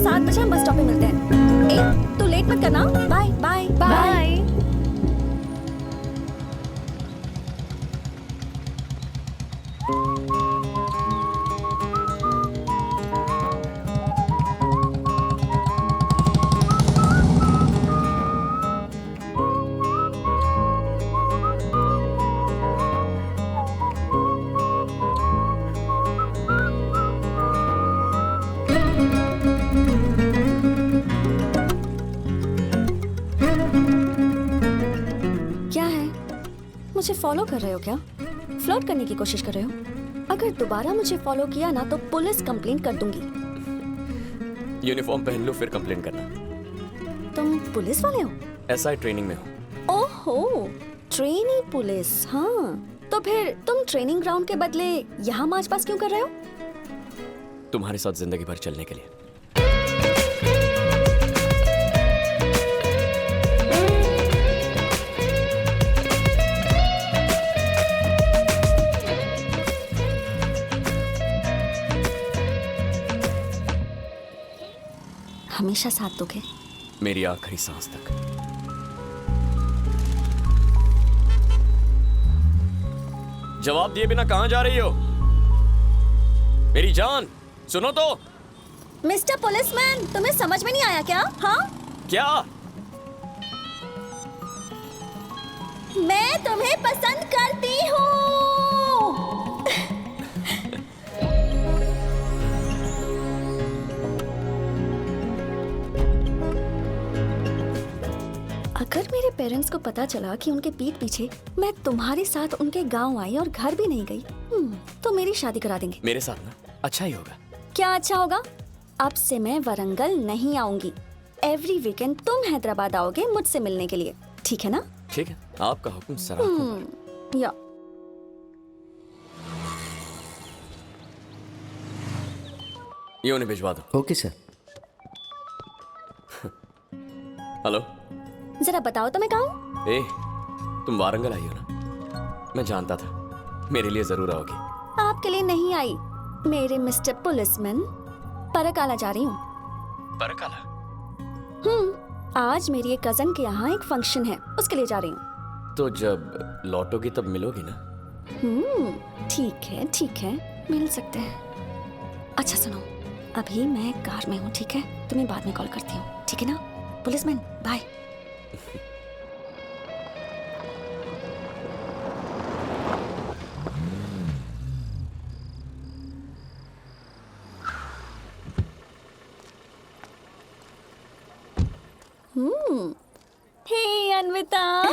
7 बजे हम bus stop पे मिलते हैं। ए, तू लेट मत करना। Bye bye bye. क्या है, मुझे फॉलो कर रहे हो क्या? फ्लर्ट करने की कोशिश कर रहे हो? अगर दोबारा मुझे फॉलो किया ना तो पुलिस कंप्लेंट कर दूंगी। यूनिफॉर्म पहन लो फिर कंप्लेंट करना। तुम पुलिस वाले हो? एसआई ट्रेनिंग में हो। ओहो, ट्रेनिंग पुलिस। हाँ, तो फिर तुम ट्रेनिंग ग्राउंड के बदले यहाँ मार्च पास क्यों कर रहे हो? तुम्हारे साथ जिंदगी भर चलने के लिए। हमेशा साथ दोगे? मेरी आखिरी सांस तक। जवाब दिए बिना कहां जा रही हो मेरी जान? सुनो तो। मिस्टर पुलिसमैन, तुम्हें समझ में नहीं आया क्या? हाँ, क्या? मैं तुम्हें पसंद करती हूँ। अगर मेरे पेरेंट्स को पता चला कि उनके पीठ पीछे मैं तुम्हारे साथ उनके गांव आई और घर भी नहीं गई, तो मेरी शादी करा देंगे। मेरे साथ ना अच्छा ही होगा। क्या अच्छा होगा? अब से मैं वरंगल नहीं आऊंगी। एवरी वीकेंड तुम हैदराबाद आओगे मुझसे मिलने के लिए, ठीक है ना? ठीक है, आपका हुक्म सराहूं। या ये उन्हें भिजवा दो। Okay sir. हेलो। जरा बताओ तो मैं कहाँ हूँ? ए, तुम वारंगल आई हो ना? मैं जानता था मेरे लिए जरूर आओगी। आपके लिए नहीं आई, मेरे मिस्टर पुलिसमैन। परकाला जा रही हूँ। परकाला? आज मेरी एक कजन के यहाँ एक फंक्शन है, उसके लिए जा रही हूँ। तो जब लौटोगी तब मिलोगी ना? ठीक है, मिल सकते हैं। अच्छा सुनो, अभी मैं कार में हूँ, ठीक है? तुम्हें बाद में कॉल करती हूँ, ठीक है ना? Policeman bye. हे अन्विता।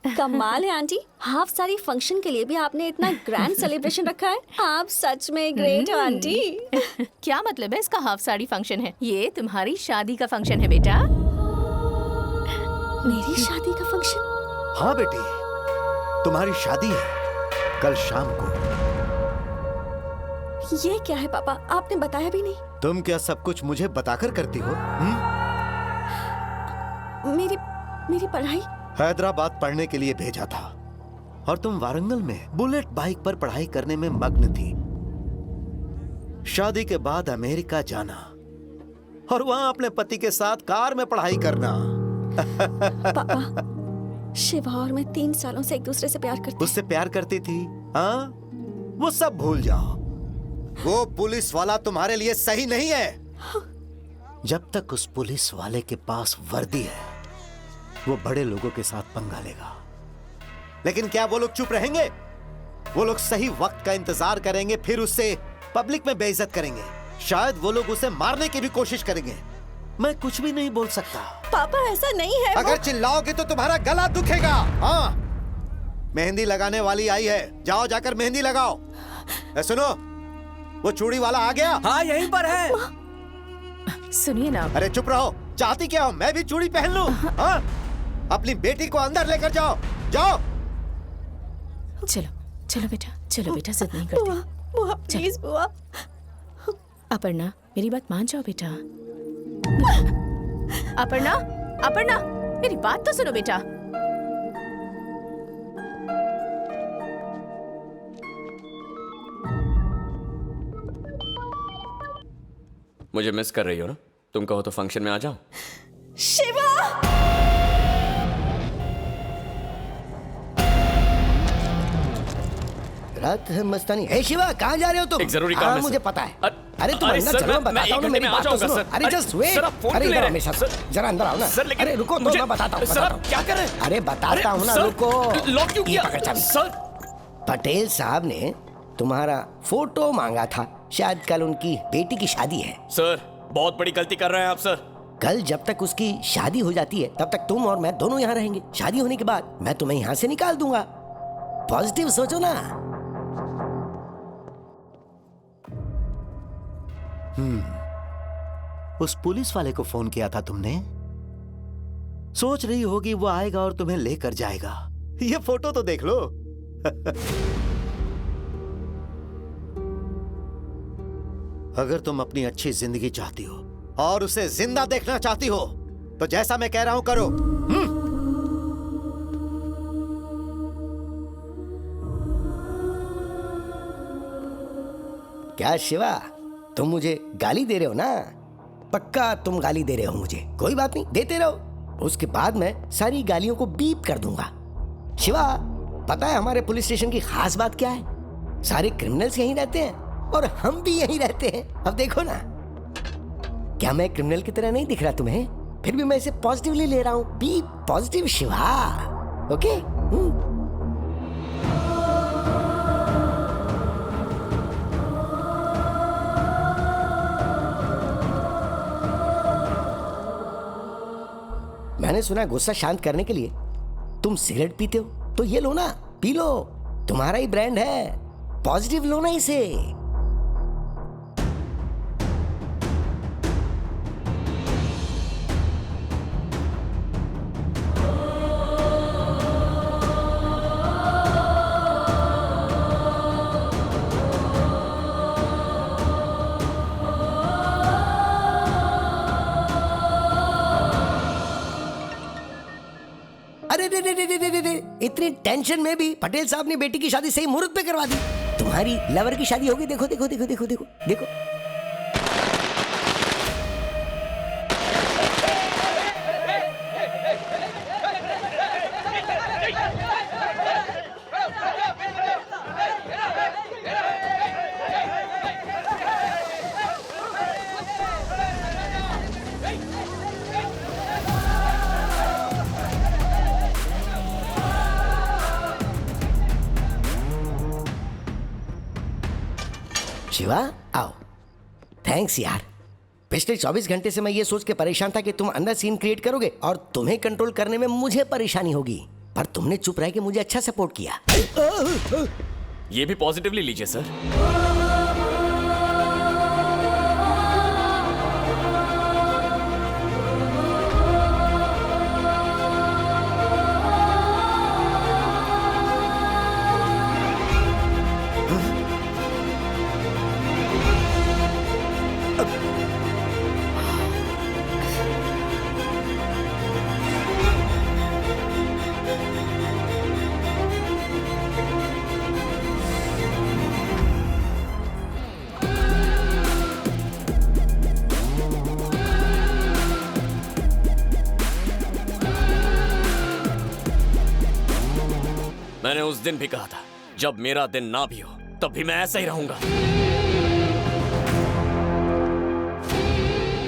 कमाल है आंटी, हाफ सारी फंक्शन के लिए भी आपने इतना ग्रैंड सेलिब्रेशन रखा है। आप सच में ग्रेट हो आंटी। क्या मतलब है इसका हाफ साड़ी फंक्शन है? ये तुम्हारी शादी का फंक्शन है बेटा। मेरी शादी का फंक्शन? हाँ बेटी, तुम्हारी शादी है कल शाम को। ये क्या है पापा, आपने बताया भी नहीं। तुम क्या सब कुछ मुझे बताकर करती हो? मेरी पढ़ाई? हैदराबाद पढ़ने के लिए भेजा था और तुम वारंगल में बुलेट बाइक पर पढ़ाई करने में मग्न थी। शादी के बाद अमेरिका जाना और वहां अपने पति के साथ कार में पढ़ाई करना। पापा, शिवा और मैं 3 सालों से एक दूसरे से प्यार करती। उससे प्यार करती थी? हाँ, वो सब भूल जाओ। वो पुलिस वाला तुम्हारे लिए सही नहीं है। जब तक उस पुलिस वाले के पास वर्दी है, वो बड़े लोगों के साथ पंगा लेगा। लेकिन क्या वो लोग चुप रहेंगे? वो लोग सही वक्त का इंतजार करेंगे, फिर उससे पब्लिक में बेइज्जत करेंगे। शायद वो लोग उसे मारने की भी कोशिश करेंगे। मैं कुछ भी नहीं बोल सकता। पापा ऐसा नहीं है। अगर चिल्लाओगे तो तुम्हारा गला दुखेगा। हाँ, मेहंदी लगाने वाली आई है, जाओ जाकर मेहंदी लगाओ। सुनो, वो चूड़ी वाला आ गया? हाँ, यहीं पर है। सुनिए ना। अरे चुप रहो, चाहती क्या हो? मैं भी चूड़ी पहन लूं? हाँ, अपनी बेटी को अंदर लेकर जाओ, जाओ। चलो बेटा, चलो बेटा, जिद नहीं करते। बुआ प्लीज बुआ। अपर्णा, मेरी बात मान जाओ बेटा। अपर्णा, मेरी बात तो सुनो बेटा। मुझे मिस कर रही हो ना? तुम कहो तो फंक्शन में आ जाओ। शिवा! रात है मस्तानी। हे शिवा, कहाँ जा रहे हो तुम? एक जरूरी काम है, मुझे सर। पता है। अरे तुम अरे अंदर सर, चलो, मैं मैं बताता हूँ ना, 1 मेरी घंटे में आ बात तो जाऊंगा, सुनो। सर। अरे जस्ट वेट। सर, आप फोन अरे क्यों ले इधर रहे आओ मेरे हैं? साथ। सर, जरा अंदर आओ ना। सर, लेकिन अरे रुको तो, मुझे- मैं बताता हूँ, सर, बताता आप हूँ। क्या कर रहे हैं? अरे बताता हूँ ना, सर, रुको। लॉक क्यों ये किया? पकड़ चाबी। सर, पटेल साहब ने तुम्हारा फोटो मांगा था। शायद कल उनकी बेटी की शादी है। सर, बहुत बड़ी गलती कर रहे हैं आप सर। कल जब तक उसकी शादी हो जाती है तब तक तुम और मैं दोनों यहाँ रहेंगे। शादी होने के बाद मैं तुम्हें यहाँ से निकाल दूंगा। पॉजिटिव सोचो ना। उस पुलिस वाले को फोन किया था तुमने? सोच रही होगी वो आएगा और तुम्हें लेकर जाएगा। ये फोटो तो देख लो। अगर तुम अपनी अच्छी जिंदगी चाहती हो और उसे जिंदा देखना चाहती हो तो जैसा मैं कह रहा हूं करो। क्या शिवा, तुम मुझे गाली दे रहे हो ना? पक्का तुम गाली दे रहे हो मुझे। कोई बात नहीं, देते रहो। उसके बाद मैं सारी गालियों को बीप कर दूंगा। शिवा, पता है हमारे पुलिस स्टेशन की खास बात क्या है? सारे क्रिमिनल्स यहीं रहते हैं और हम भी यहीं रहते हैं। अब देखो ना, क्या मैं क्रिमिनल की तरह नहीं दिख रहा तुम्हें? फिर भी मैं इसे पॉजिटिवली ले रहा हूं। Be positive Shiva, okay? मैंने सुना गुस्सा शांत करने के लिए तुम सिगरेट पीते हो, तो ये लो ना, पी लो। तुम्हारा ही ब्रांड है, पॉजिटिव लो ना इसे। अरे रे रे रे रे रे रे, इतनी टेंशन में भी पटेल साहब ने बेटी की शादी सही मुहूर्त पे करवा दी। तुम्हारी लवर की शादी होगी। देखो देखो देखो देखो देखो देखो। शिवा, आओ। थैंक्स यार। पिछले 24 घंटे से मैं ये सोच के परेशान था कि तुम अंदर सीन क्रिएट करोगे और तुम्हें कंट्रोल करने में मुझे परेशानी होगी, पर तुमने चुप रह के मुझे अच्छा सपोर्ट किया। ये भी पॉजिटिवली लीजिए सर। मैंने उस दिन भी कहा था, जब मेरा दिन ना भी हो तब भी मैं ऐसा ही रहूंगा।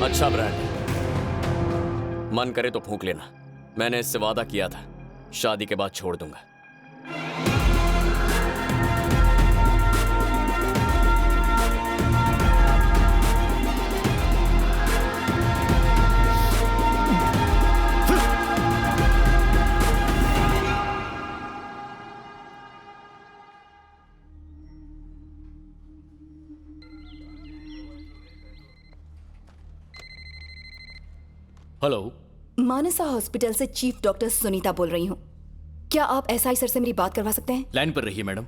अच्छा ब्रांड, मन करे तो फूंक लेना। मैंने इससे वादा किया था, शादी के बाद छोड़ दूंगा। हेलो, मानसा हॉस्पिटल से चीफ डॉक्टर सुनीता बोल रही हूँ। क्या आप एसआई सर से मेरी बात करवा सकते हैं? लाइन पर रहिए मैडम।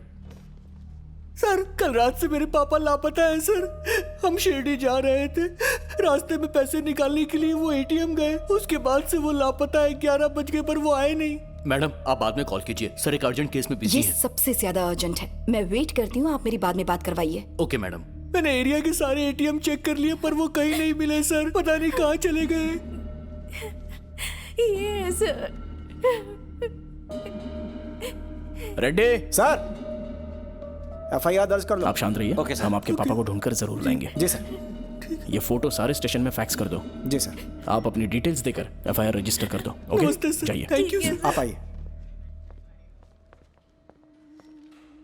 सर, कल रात से मेरे पापा लापता है सर। हम शिरडी जा रहे थे, रास्ते में पैसे निकालने के लिए वो एटीएम गए, उसके बाद से वो लापता है। 11 बज गए पर वो आए नहीं। मैडम, आप बाद में कॉल कीजिए, सर एक अर्जेंट केस में बिजी ये है। सबसे ज्यादा अर्जेंट है। मैं वेट करती हूँ, आप मेरी बाद में बात करवाइए। Okay madam. मैंने एरिया के सारे एटीएम चेक कर लिए पर वो कहीं नहीं मिले सर। पता नहीं कहाँ चले गए। ये सर। रेड्डी, सर एफआईआर दर्ज कर लो। आप शांत रहिए। Okay, sir. हम आपके पापा को ढूंढकर जरूर लाएंगे। जी सर। ये फोटो सारे स्टेशन में फैक्स कर दो। जी सर। आप अपनी डिटेल्स देकर एफआईआर रजिस्टर कर दो। ओके, नमस्ते सर। जाइए। Thank you sir. आप आइए।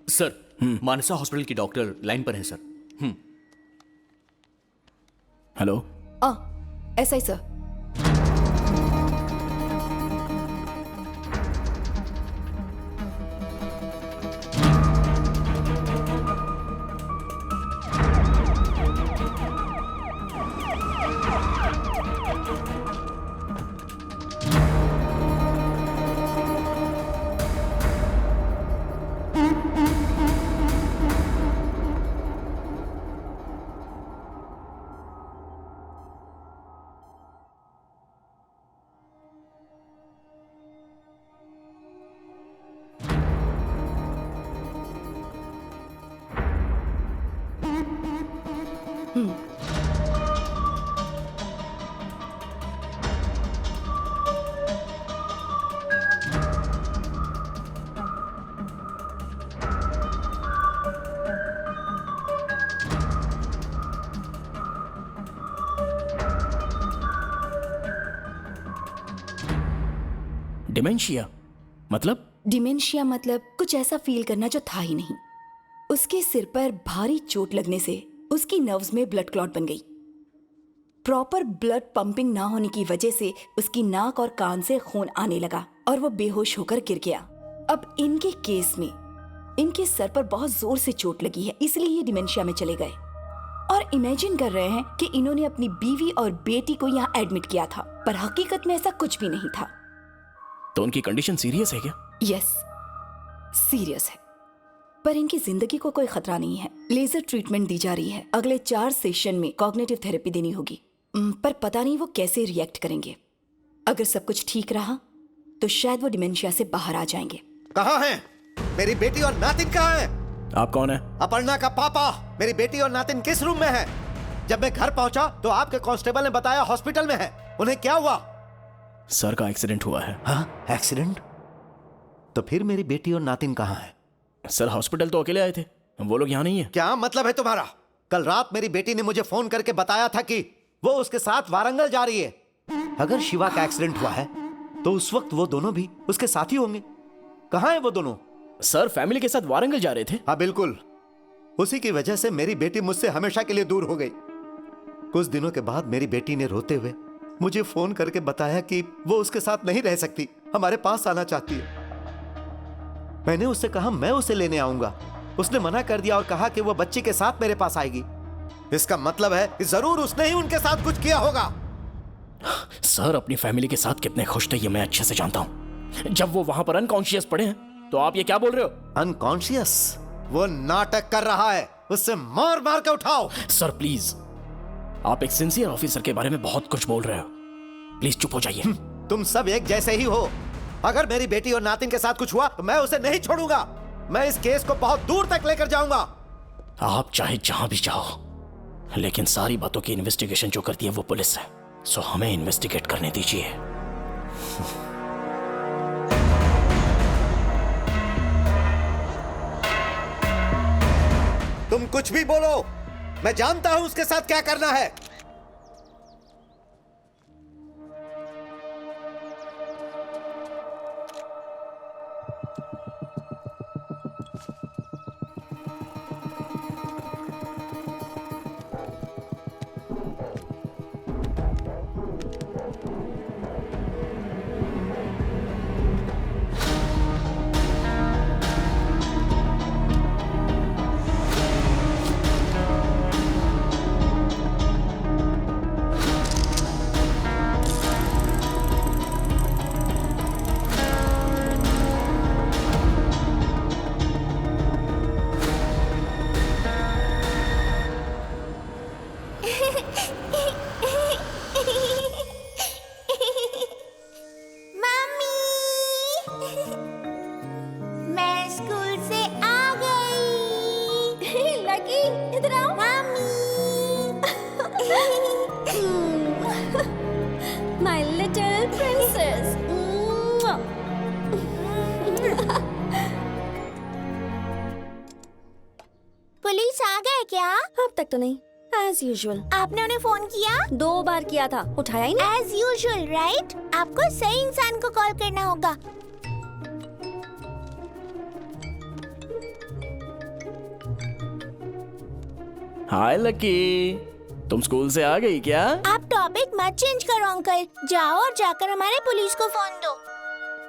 सर, मानसा हॉस्पिटल की डॉक्टर लाइन पर है सर। हेलो, ऐसा ही सर। डिमेंशिया मतलब? डिमेंशिया मतलब कुछ ऐसा फील करना जो था ही नहीं। उसके सिर पर भारी चोट लगने से उसकी नर्व्स में ब्लड क्लॉट बन गई। प्रॉपर ब्लड पंपिंग ना होने की वजह से उसकी नाक और कान से खून आने लगा और वो बेहोश होकर गिर गया। अब इनके केस में इनके सर पर बहुत जोर से चोट लगी है, इसलिए ये डिमेंशिया में चले गए और इमेजिन कर रहे हैं कि इन्होंने अपनी बीवी और बेटी को यहाँ एडमिट किया था, पर हकीकत में ऐसा कुछ भी नहीं था। तो उनकी कंडीशन सीरियस है क्या? यस, सीरियस है, पर इनकी जिंदगी को कोई खतरा नहीं है। लेजर ट्रीटमेंट दी जा रही है। अगले 4 सेशन में कॉग्निटिव थेरेपी देनी होगी, पर पता नहीं वो कैसे रिएक्ट करेंगे। अगर सब कुछ ठीक रहा तो शायद वो डिमेंशिया से बाहर आ जाएंगे। कहाँ है मेरी बेटी और नातिन? कहाँ है? आप कौन है? अपर्णा का पापा। मेरी बेटी और नातिन किस रूम में है? जब मैं घर पहुंचा तो आपके कांस्टेबल ने बताया हॉस्पिटल में है। उन्हें क्या हुआ? सर का एक्सीडेंट हुआ है। हाँ, एक्सीडेंट? तो फिर मेरी बेटी और नातिन कहाँ है? सर, हॉस्पिटल तो अकेले आए थे, वो लोग यहाँ नहीं है। क्या मतलब है तुम्हारा? कल रात मेरी बेटी ने मुझे फोन करके बताया था कि वो उसके साथ वारंगल जा रही है। अगर शिवा का एक्सीडेंट हुआ है तो उस वक्त वो दोनों भी उसके साथ ही होंगे। कहाँ है वो दोनों? सर, फैमिली के साथ वारंगल जा रहे थे। हाँ बिल्कुल, उसी की वजह से मेरी बेटी मुझसे हमेशा के लिए दूर हो गई। कुछ दिनों के बाद मेरी बेटी ने रोते हुए मुझे फोन करके बताया कि वो उसके साथ नहीं रह सकती, हमारे पास आना चाहती है। मैंने उससे कहा मैं उसे लेने आऊंगा। उसने मना कर दिया और कहा कि वो बच्ची के साथ मेरे पास आएगी। इसका मतलब है कि जरूर उसने ही उनके साथ कुछ किया होगा। सर, अपनी फैमिली के साथ कितने खुश थे ये मैं अच्छे से जानता हूँ। जब वो वहां पर अनकॉन्शियस पड़े हैं तो आप ये क्या बोल रहे हो? अनकॉन्शियस? वो नाटक कर रहा है, उससे मार मार के उठाओ। सर प्लीज, आप एक सिंसियर ऑफिसर के बारे में बहुत कुछ बोल रहे हो। प्लीज चुप हो जाइए। तुम सब एक जैसे ही हो। अगर मेरी बेटी और नातिन के साथ कुछ हुआ तो मैं उसे नहीं छोड़ूंगा। मैं इस केस को बहुत दूर तक लेकर जाऊंगा। आप चाहे जहां भी जाओ, लेकिन सारी बातों की इन्वेस्टिगेशन जो करती है वो पुलिस है, सो हमें इन्वेस्टिगेट करने दीजिए। तुम कुछ भी बोलो, मैं जानता हूं उसके साथ क्या करना है। मैं स्कूल से आ गई। लकी, इधर आओ। मम्मी गए क्या? अब तक तो नहीं, एज यूजुअल। आपने उन्हें फोन किया? 2 बार किया था, उठाया ही नहीं। As usual right? आपको सही इंसान को कॉल करना होगा। हाय लकी, तुम स्कूल से आ गई क्या? आप टॉपिक मत चेंज करो अंकल, जाओ और जाकर हमारे पुलिस को फोन दो।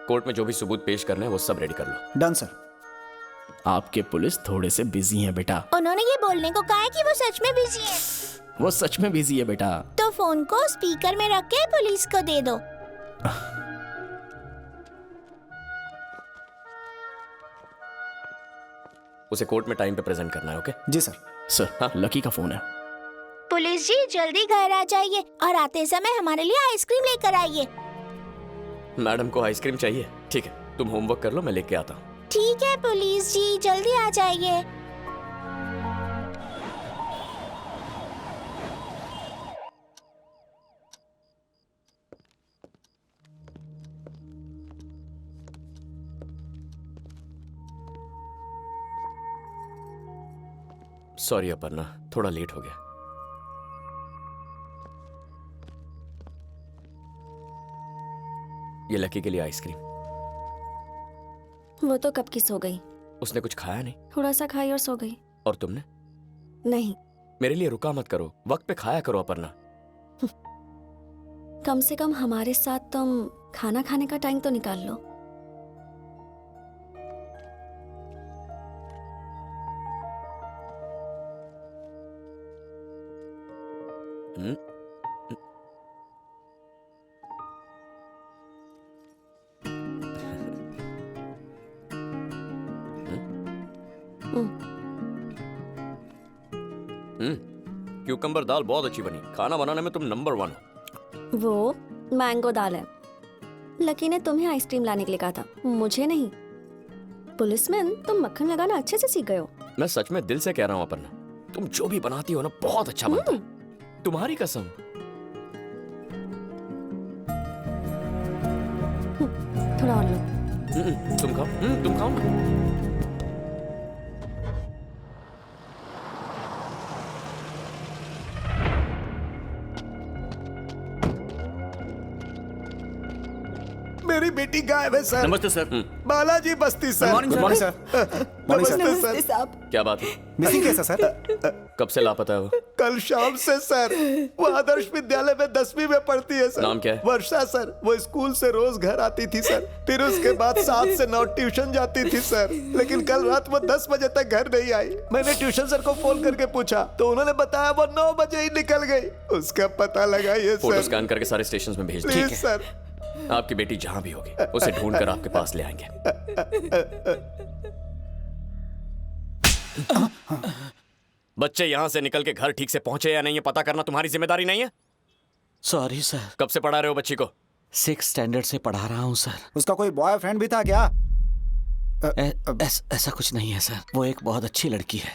कोर्ट में जो भी सबूत पेश करने हैं वो सब रेडी कर लो। Done sir. आपके पुलिस थोड़े से बिजी हैं बेटा। उन्होंने ये बोलने को कहा है कि वो सच में बिजी है। वो सच में बिजी है बेटा। तो फोन को स्पीकर में रख के पुलिस को दे दो। उसे कोर्ट में टाइम पे प्रेजेंट करना है, ओके? जी सर। सर, हाँ, लकी का फोन है। पुलिस जी जल्दी घर आ जाइए और आते समय हमारे लिए आइसक्रीम लेकर आइए। मैडम को आइसक्रीम चाहिए? ठीक है, तुम होमवर्क कर लो, मैं लेके आता हूँ। ठीक है पुलिस जी, जल्दी आ जाइए। सॉरी अपर्णा, थोड़ा लेट हो गया। ये लकी के लिए आइसक्रीम। वो तो कब की सो गई। उसने कुछ खाया नहीं? थोड़ा सा खाई और सो गई। और तुमने? नहीं। मेरे लिए रुका मत करो, वक्त पे खाया करो अपर्णा। कम से कम हमारे साथ तुम खाना खाने का टाइम तो निकाल लो। क्यूकम्बर दाल बहुत अच्छी बनी। खाना बनाने में तुम नंबर 1 हो। वो मैंगो दाल है। लकी ने तुम्हें आइसक्रीम लाने के लिए कहा था, मुझे नहीं। पुलिसमैन, तुम मक्खन लगाना अच्छे से सीख गए हो। मैं सच में दिल से कह रहा हूँ अपर्णा, तुम जो भी बनाती हो ना बहुत अच्छा बनता है। तुम्हारी कसम। थोड़ा और लो। तुम खाओ, तुम खाओ ना। मेरी बेटी गायब है सर। नमस्ते सर। बालाजी बस्ती sir. Good morning sir. Morning sir. नमस्ते सर। साहब, क्या बात है? मिसिंग केस है सर। कब से लापता है वो? कल शाम से सर। वो आदर्श विद्यालय में 10वीं में पढ़ती है सर। नाम क्या है? वर्षा सर। वो स्कूल से रोज घर आती थी सर, फिर उसके बाद 7 से 9 ट्यूशन जाती थी सर। लेकिन कल रात वो 10 बजे तक घर नहीं आई। मैंने ट्यूशन सर को फोन करके पूछा तो उन्होंने बताया वो 9 बजे ही निकल गई। उसका पता लगाइए फोटो सर। स्कैन करके सारे स्टेशन में भेज दो। Please sir. आपकी बेटी जहां भी होगी उसे ढूंढ कर आपके पास ले आएंगे। बच्चे यहाँ से निकल के घर ठीक से पहुंचे या नहीं, ये पता करना तुम्हारी जिम्मेदारी नहीं है? Sorry sir. कब से पढ़ा रहे हो बच्ची को? 6th स्टैंडर्ड से पढ़ा रहा हूँ सर। उसका कोई बॉयफ्रेंड भी था क्या? ऐसा कुछ नहीं है सर। वो एक बहुत अच्छी लड़की है।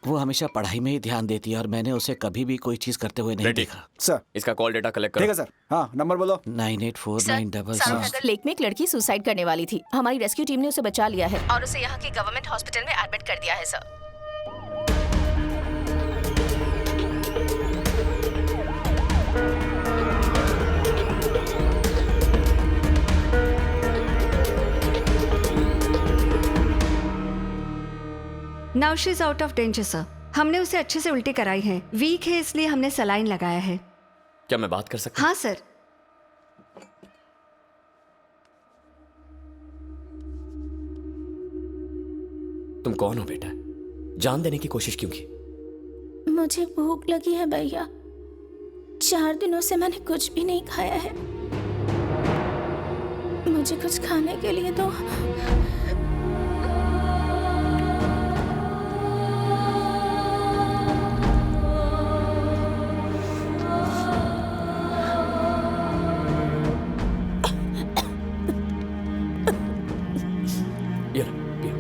वो हमेशा पढ़ाई में ही ध्यान देती है और मैंने उसे कभी भी कोई चीज करते हुए नहीं देखा। सर, इसका कॉल डेटा कलेक्ट करो। ठीक है सर। हाँ, नंबर बोलो। 984966। सामनगर लेक में एक लड़की सुसाइड करने वाली थी। हमारी रेस्क्यू टीम ने उसे बचा लिया है और उसे यहाँ के गवर्नमेंट हॉस्पिटल में एडमिट कर दिया है sir. Now she is out of danger sir. हमने उसे अच्छे से उल्टी कराई है। वीक है इसलिए हमने सलाइन लगाया है। क्या मैं बात कर सकता हूँ? हाँ सर। तुम कौन हो बेटा? जान देने की कोशिश क्यों की? मुझे भूख लगी है भैया। 4 दिनों से मैंने कुछ भी नहीं खाया है। मुझे कुछ खाने के लिए दो। ये लो, पियो।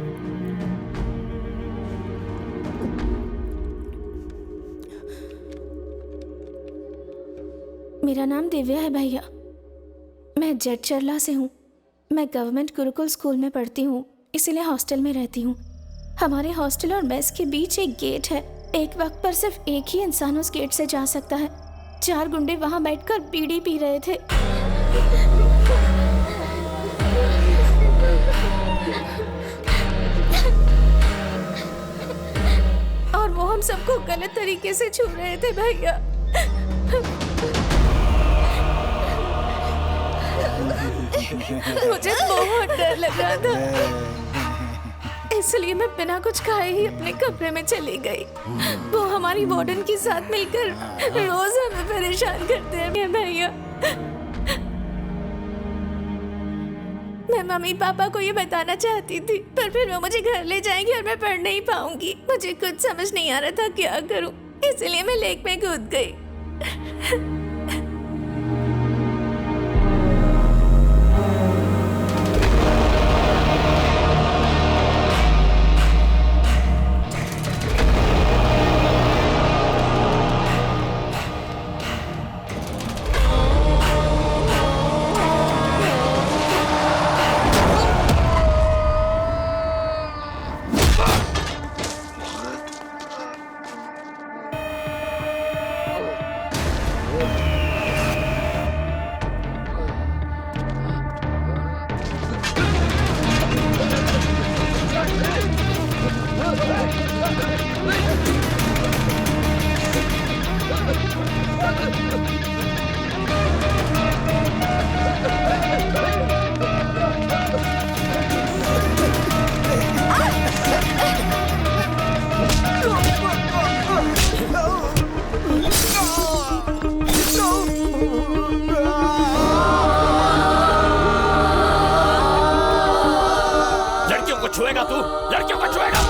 मेरा नाम दिव्या है भैया। मैं जेट चरला से हूँ। मैं गवर्नमेंट गुरुकुल स्कूल में पढ़ती हूँ, इसीलिए हॉस्टल में रहती हूँ। हमारे हॉस्टल और मेस के बीच एक गेट है। एक वक्त पर सिर्फ एक ही इंसान उस गेट से जा सकता है। 4 गुंडे वहां बैठकर बीड़ी पी रहे थे। और वो हम सबको गलत तरीके से छू रहे थे भैया। मुझे बहुत डर लग रहा था, इसलिए मैं बिना कुछ खाए ही अपने कमरे में चली गई। वो हमारी वार्डन के साथ मिलकर रोज हमें परेशान करते हैं भैया। मैं मम्मी पापा को ये बताना चाहती थी, पर फिर वो मुझे घर ले जाएंगे और मैं पढ़ नहीं पाऊंगी। मुझे कुछ समझ नहीं आ रहा था क्या करूं, इसलिए मैं लेक में कूद गई। छुएगा तू? लड़कियों को छुएगा?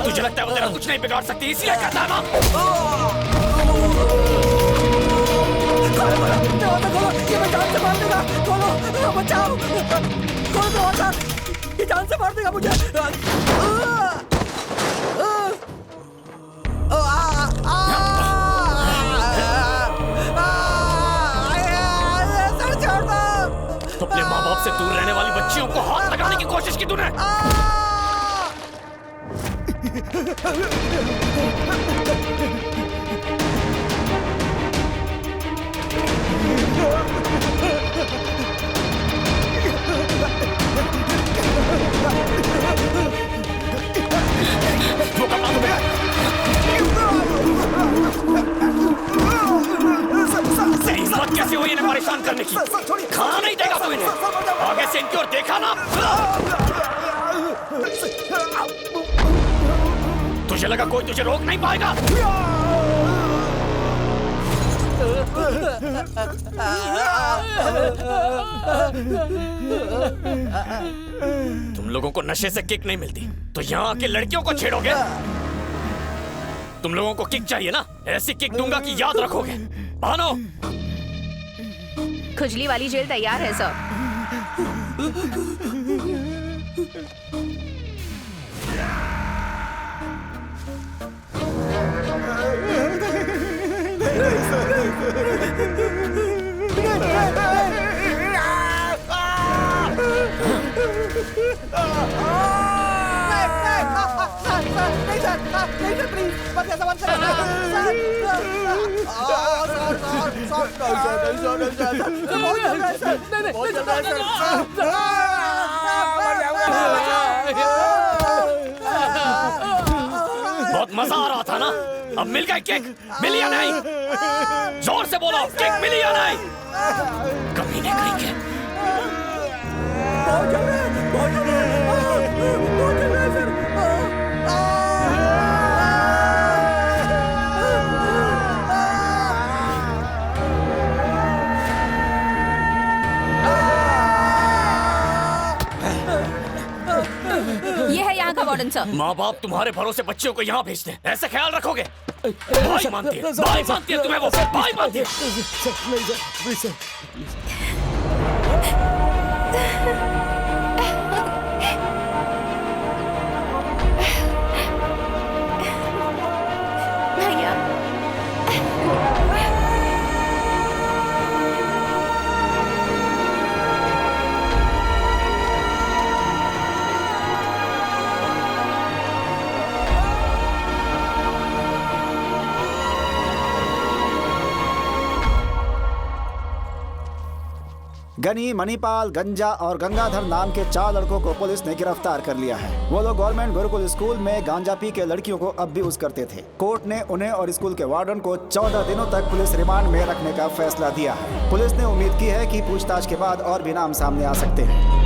तुझे लगता है वो तेरा कुछ नहीं बिगाड़ सकती, इसलिए कहता है ना? ये मैं जान से मार देगा। खोलो, बचाओ। खोलो दरवाजा, ये जान से मार देगा मुझे। सर छोड़ दो। अपने माँ बाप से दूर रहने वाली बच्चियों को हाथ लगाने की कोशिश की तूने। हिम्मत कैसे हुई इन्हें परेशान करने की? खाना नहीं देगा तू इन्हें? आगे से इनकी ओर देखा ना? तुझे लगा कोई तुझे रोक नहीं पाएगा? तुम लोगों को नशे से किक नहीं मिलती तो यहाँ आके लड़कियों को छेड़ोगे? तुम लोगों को किक चाहिए ना? ऐसी किक दूंगा कि याद रखोगे। मानो खुजली वाली जेल तैयार है सर। बहुत मजा आ रहा था ना? अब मिल गई किक? मिली या नहीं? जोर से बोलो, किक मिली या नहीं? कभी नहीं करेंगे। ये है यहाँ का वार्डन सर। माँ बाप तुम्हारे भरोसे बच्चियों को यहाँ भेजते हैं, ऐसे ख्याल रखोगे? भाई मानती है तुम्हें वो, भाई मानती है। भैया गनी, मणिपाल, गंजा और गंगाधर नाम के 4 लड़कों को पुलिस ने गिरफ्तार कर लिया है। वो लोग गवर्नमेंट गुरुकुल स्कूल में गांजा पी के लड़कियों को अब्यूज करते थे। कोर्ट ने उन्हें और स्कूल के वार्डन को 14 दिनों तक पुलिस रिमांड में रखने का फैसला दिया है। पुलिस ने उम्मीद की है कि पूछताछ के बाद और भी नाम सामने आ सकते हैं।